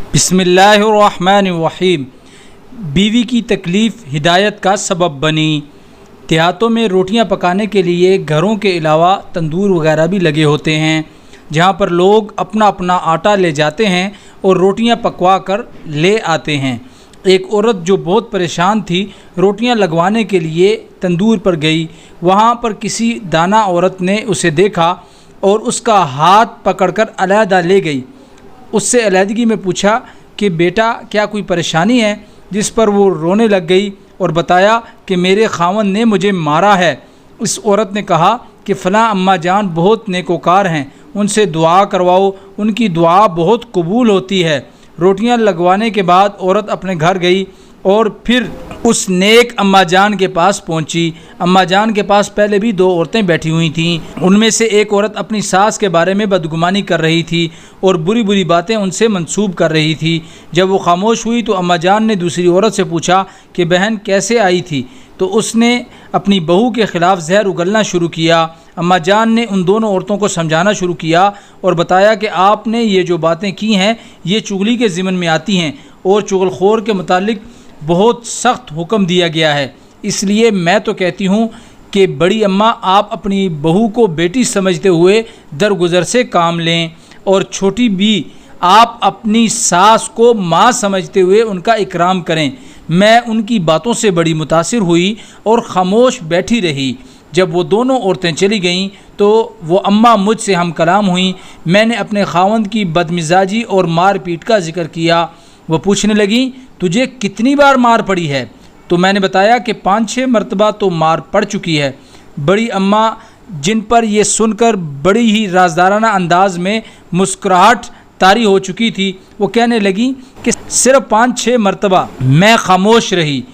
बिस्मिल्लाहिर्रहमानिर्रहीम। बीवी की तकलीफ़ हिदायत का सबब बनी। देहातों में रोटियां पकाने के लिए घरों के अलावा तंदूर वगैरह भी लगे होते हैं, जहां पर लोग अपना अपना आटा ले जाते हैं और रोटियां पकवा कर ले आते हैं। एक औरत जो बहुत परेशान थी, रोटियां लगवाने के लिए तंदूर पर गई। वहां पर किसी दाना औरत ने उसे देखा और उसका हाथ पकड़कर अलहदा ले गई। उससे अलहदगी में पूछा कि बेटा क्या कोई परेशानी है, जिस पर वो रोने लग गई और बताया कि मेरे खावंद ने मुझे मारा है। इस औरत ने कहा कि फ़लाँ अम्मा जान बहुत नेकोकार हैं, उनसे दुआ करवाओ, उनकी दुआ बहुत कबूल होती है। रोटियां लगवाने के बाद औरत अपने घर गई और फिर उस नेक अम्मा जान के पास पहुंची। अम्मा जान के पास पहले भी दो औरतें बैठी हुई थीं। उनमें से एक औरत अपनी सास के बारे में बदगुमानी कर रही थी और बुरी बुरी बातें उनसे मंसूब कर रही थी। जब वो खामोश हुई तो अम्मा जान ने दूसरी औरत से पूछा कि बहन कैसे आई थी, तो उसने अपनी बहू के ख़िलाफ़ जहर उगलना शुरू किया। अम्मा जान ने उन दोनों औरतों को समझाना शुरू किया और बताया कि आपने ये जो बातें की हैं ये चुगली के ज़िमन में आती हैं और चुगलखोर के मुतालिक बहुत सख्त हुक्म दिया गया है। इसलिए मैं तो कहती हूँ कि बड़ी अम्मा आप अपनी बहू को बेटी समझते हुए दरगुजर से काम लें, और छोटी भी आप अपनी सास को माँ समझते हुए उनका इकराम करें। मैं उनकी बातों से बड़ी मुतासिर हुई और ख़ामोश बैठी रही। जब वो दोनों औरतें चली गईं तो वो अम्मा मुझसे हम कलाम हुई। मैंने अपने खावंद की बदमिजाजी और मार पीट का जिक्र किया। वो पूछने लगी तुझे कितनी बार मार पड़ी है? तो मैंने बताया कि 5-6 मरतबा तो मार पड़ चुकी है। बड़ी अम्मा, जिन पर यह सुनकर बड़ी ही राजदाराना अंदाज में मुस्कुराहट तारी हो चुकी थी, वो कहने लगी कि सिर्फ 5-6 मरतबा। मैं खामोश रही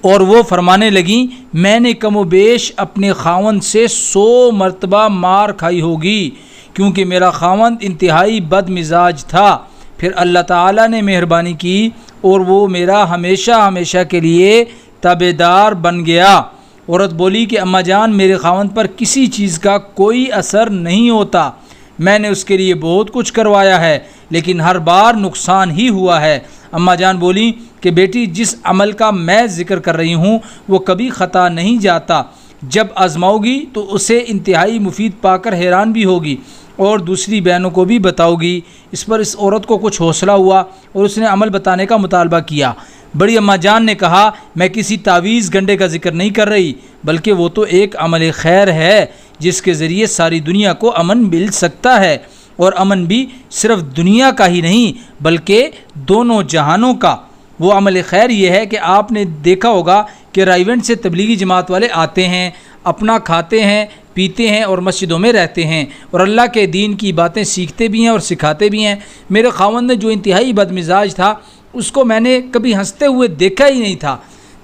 और वो फरमाने लगी मैंने कमोबेश अपने खावंद से 100 मरतबा मार खाई होगी, क्योंकि मेरा खावंद इंतहाई बदमिजाज था। फिर अल्लाह ताला ने मेहरबानी की और वो मेरा हमेशा हमेशा के लिए ताबेदार बन गया। औरत बोली कि अम्मा जान मेरे खावंद पर किसी चीज़ का कोई असर नहीं होता। मैंने उसके लिए बहुत कुछ करवाया है लेकिन हर बार नुकसान ही हुआ है। अम्मा जान बोली कि बेटी जिस अमल का मैं ज़िक्र कर रही हूँ वो कभी ख़ता नहीं जाता। जब आजमाओगी तो उसे इंतहाई मुफीद पाकर हैरान भी होगी और दूसरी बहनों को भी बताओगी। इस पर इस औरत को कुछ हौसला हुआ और उसने अमल बताने का मुतालबा किया। बड़ी अम्मा जान ने कहा मैं किसी तावीज़ गंडे का जिक्र नहीं कर रही, बल्कि वो तो एक अमल खैर है जिसके ज़रिए सारी दुनिया को अमन मिल सकता है, और अमन भी सिर्फ दुनिया का ही नहीं बल्कि दोनों जहानों का। वो अमल खैर ये है कि आपने देखा होगा कि राइवेंट से तबलीगी जमात वाले आते हैं, अपना खाते हैं पीते हैं और मस्जिदों में रहते हैं और अल्लाह के दीन की बातें सीखते भी हैं और सिखाते भी हैं। मेरे खावंद ने जो इंतहाई बदमिजाज था उसको मैंने कभी हंसते हुए देखा ही नहीं था।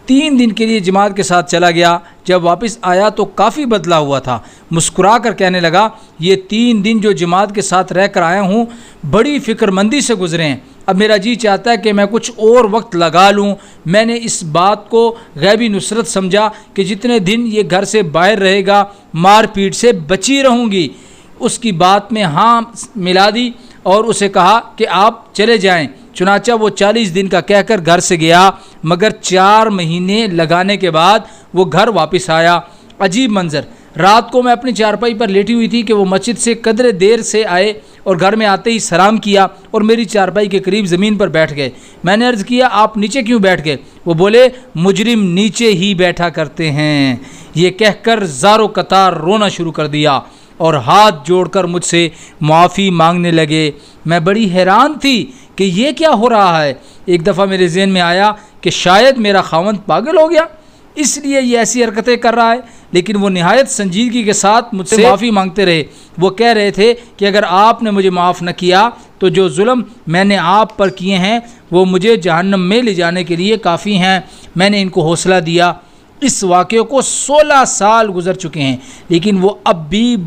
3 दिन के लिए जमात के साथ चला गया। जब वापस आया तो काफ़ी बदला हुआ था। मुस्कुरा कर कहने लगा ये 3 दिन जो जमात के साथ रह कर आया हूँ बड़ी फ़िक्रमंदी से गुजरे हैं। अब मेरा जी चाहता है कि मैं कुछ और वक्त लगा लूँ। मैंने इस बात को गैबी नुसरत समझा कि जितने दिन ये घर से बाहर रहेगा मार पीट से बची रहूँगी। उसकी बात में हाँ मिला दी और उसे कहा कि आप चले जाएं। चुनाचा वो 40 दिन का कहकर घर से गया, मगर 4 महीने लगाने के बाद वो घर वापस आया। अजीब मंजर। रात को मैं अपनी चारपाई पर लेटी हुई थी कि वो मस्जिद से कदरे देर से आए और घर में आते ही सलाम किया और मेरी चारपाई के करीब ज़मीन पर बैठ गए। मैंने अर्ज़ किया आप नीचे क्यों बैठ गए? वो बोले मुजरिम नीचे ही बैठा करते हैं। ये कहकर ज़ारो कतार रोना शुरू कर दिया और हाथ जोड़कर मुझसे माफ़ी मांगने लगे। मैं बड़ी हैरान थी कि ये क्या हो रहा है। एक दफ़ा मेरे ज़हन में आया कि शायद मेरा खावंद पागल हो गया, इसलिए ये ऐसी हरकतें कर रहा है, लेकिन वो निहायत संजीदगी के साथ मुझसे माफ़ी मांगते रहे। वो कह रहे थे कि अगर आपने मुझे माफ़ न किया तो जो जुल्म मैंने आप पर किए हैं वो मुझे जहन्नम में ले जाने के लिए काफ़ी हैं। मैंने इनको हौसला दिया। इस वाक़े को 16 साल गुजर चुके हैं, लेकिन वो अब भी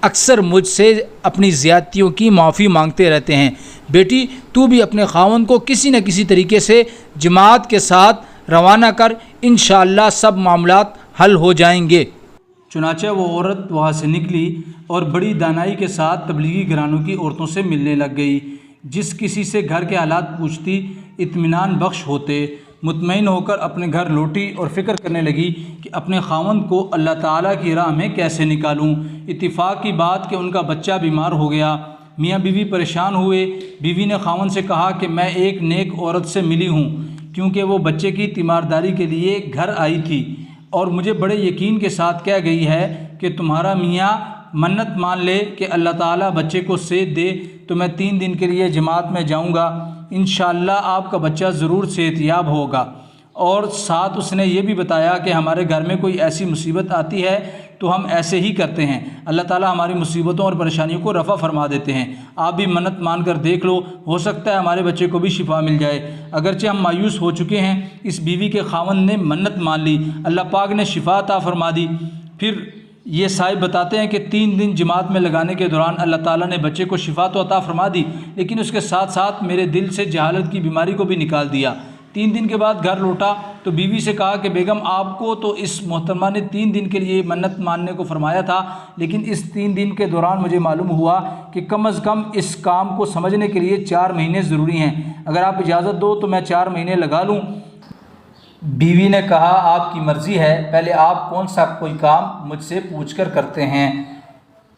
अक्सर मुझसे अपनी ज़्यादतियों की माफ़ी मांगते रहते हैं। बेटी तू भी अपने खावंद को किसी न किसी तरीके से जमात के साथ रवाना कर, इंशाअल्लाह सब मामलात हल हो जाएंगे। चुनाचे वो औरत वहाँ से निकली और बड़ी दानाई के साथ तबलीगी घरानों की औरतों से मिलने लग गई। جس کسی سے گھر کے حالات پوچھتی اطمینان بخش ہوتے۔ مطمئن ہو کر اپنے گھر لوٹی اور فکر کرنے لگی کہ اپنے خاوند کو اللہ تعالیٰ کی راہ میں کیسے نکالوں۔ اتفاق کی بات کہ ان کا بچہ بیمار ہو گیا۔ میاں بیوی پریشان ہوئے۔ بیوی نے خاوند سے کہا کہ میں ایک نیک عورت سے ملی ہوں، کیونکہ وہ بچے کی تیمارداری کے لیے گھر آئی تھی اور مجھے بڑے یقین کے ساتھ کہہ گئی ہے کہ تمہارا میاں منت مان لے کہ اللہ تعالیٰ بچے کو صحت دے تو میں 3 دن کے لیے جماعت میں جاؤں گا، انشاءاللہ آپ کا بچہ ضرور صحت یاب ہوگا۔ اور ساتھ اس نے یہ بھی بتایا کہ ہمارے گھر میں کوئی ایسی مصیبت آتی ہے تو ہم ایسے ہی کرتے ہیں، اللہ تعالیٰ ہماری مصیبتوں اور پریشانیوں کو رفع فرما دیتے ہیں۔ آپ بھی منت مان کر دیکھ لو، ہو سکتا ہے ہمارے بچے کو بھی شفا مل جائے۔ اگرچہ ہم مایوس ہو چکے ہیں، اس بیوی کے خاوند نے منت مان لی، اللہ پاک نے شفا عطا فرما دی۔ پھر یہ صاحب بتاتے ہیں کہ 3 دن جماعت میں لگانے کے دوران اللہ تعالیٰ نے بچے کو شفا تو عطا فرما دی، لیکن اس کے ساتھ ساتھ میرے دل سے جہالت کی بیماری کو بھی نکال دیا۔ 3 دن کے بعد گھر لوٹا تو بیوی سے کہا کہ بیگم آپ کو تو اس محترمہ نے 3 دن کے لیے منت ماننے کو فرمایا تھا، لیکن اس 3 دن کے دوران مجھے معلوم ہوا کہ کم از کم اس کام کو سمجھنے کے لیے 4 مہینے ضروری ہیں، اگر آپ اجازت دو تو میں 4 مہینے لگا لوں۔ بیوی نے کہا آپ کی مرضی ہے، پہلے آپ کون سا کوئی کام مجھ سے پوچھ کر کرتے ہیں؟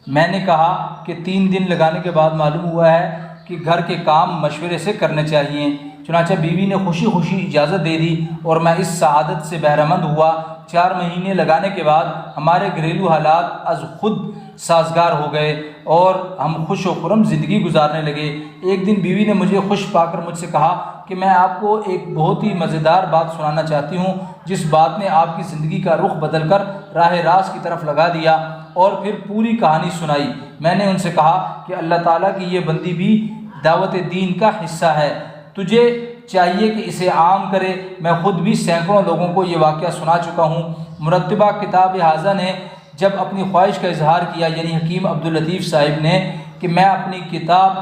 میں نے کہا کہ 3 دن لگانے کے بعد معلوم ہوا ہے کہ گھر کے کام مشورے سے کرنے چاہیے۔ چنانچہ بیوی نے خوشی خوشی اجازت دے دی اور میں اس سعادت سے بہرہ مند ہوا۔ 4 مہینے لگانے کے بعد ہمارے گھریلو حالات از خود سازگار ہو گئے اور ہم خوش و خرم زندگی گزارنے لگے۔ ایک دن بیوی نے مجھے خوش پا کر مجھ سے کہا کہ میں آپ کو ایک بہت ہی مزیدار بات سنانا چاہتی ہوں، جس بات نے آپ کی زندگی کا رخ بدل کر راہ راست کی طرف لگا دیا، اور پھر پوری کہانی سنائی۔ میں نے ان سے کہا کہ اللہ تعالیٰ کی یہ بندی بھی دعوت دین کا حصہ ہے، تجھے چاہیے کہ اسے عام کرے۔ میں خود بھی سینکڑوں لوگوں کو یہ واقعہ سنا چکا ہوں۔ مرتبہ کتاب حاضہ نے جب اپنی خواہش کا اظہار کیا، یعنی حکیم عبداللطیف صاحب نے، کہ میں اپنی کتاب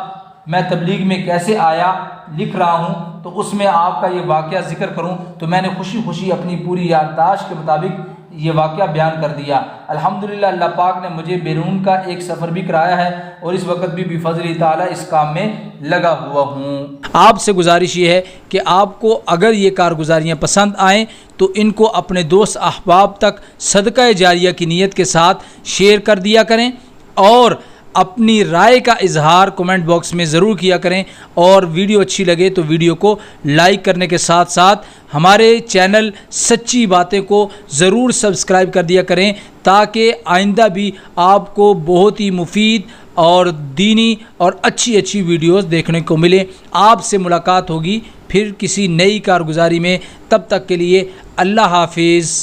میں تبلیغ میں کیسے آیا لکھ رہا ہوں تو اس میں آپ کا یہ واقعہ ذکر کروں، تو میں نے خوشی خوشی اپنی پوری یادداشت کے مطابق یہ واقعہ بیان کر دیا۔ الحمدللہ اللہ پاک نے مجھے بیرون کا ایک سفر بھی کرایا ہے اور اس وقت بھی بفضل تعالیٰ اس کام میں لگا ہوا ہوں۔ آپ سے گزارش یہ ہے کہ آپ کو اگر یہ کارگزاریاں پسند آئیں تو ان کو اپنے دوست احباب تک صدقہ جاریہ کی نیت کے ساتھ شیئر کر دیا کریں اور اپنی رائے کا اظہار کمنٹ باکس میں ضرور کیا کریں، اور ویڈیو اچھی لگے تو ویڈیو کو لائک کرنے کے ساتھ ساتھ ہمارے چینل سچی باتیں کو ضرور سبسکرائب کر دیا کریں، تاکہ آئندہ بھی آپ کو بہت ہی مفید اور دینی اور اچھی ویڈیوز دیکھنے کو ملیں۔ آپ سے ملاقات ہوگی پھر کسی نئی کارگزاری میں، تب تک کے لیے اللہ حافظ۔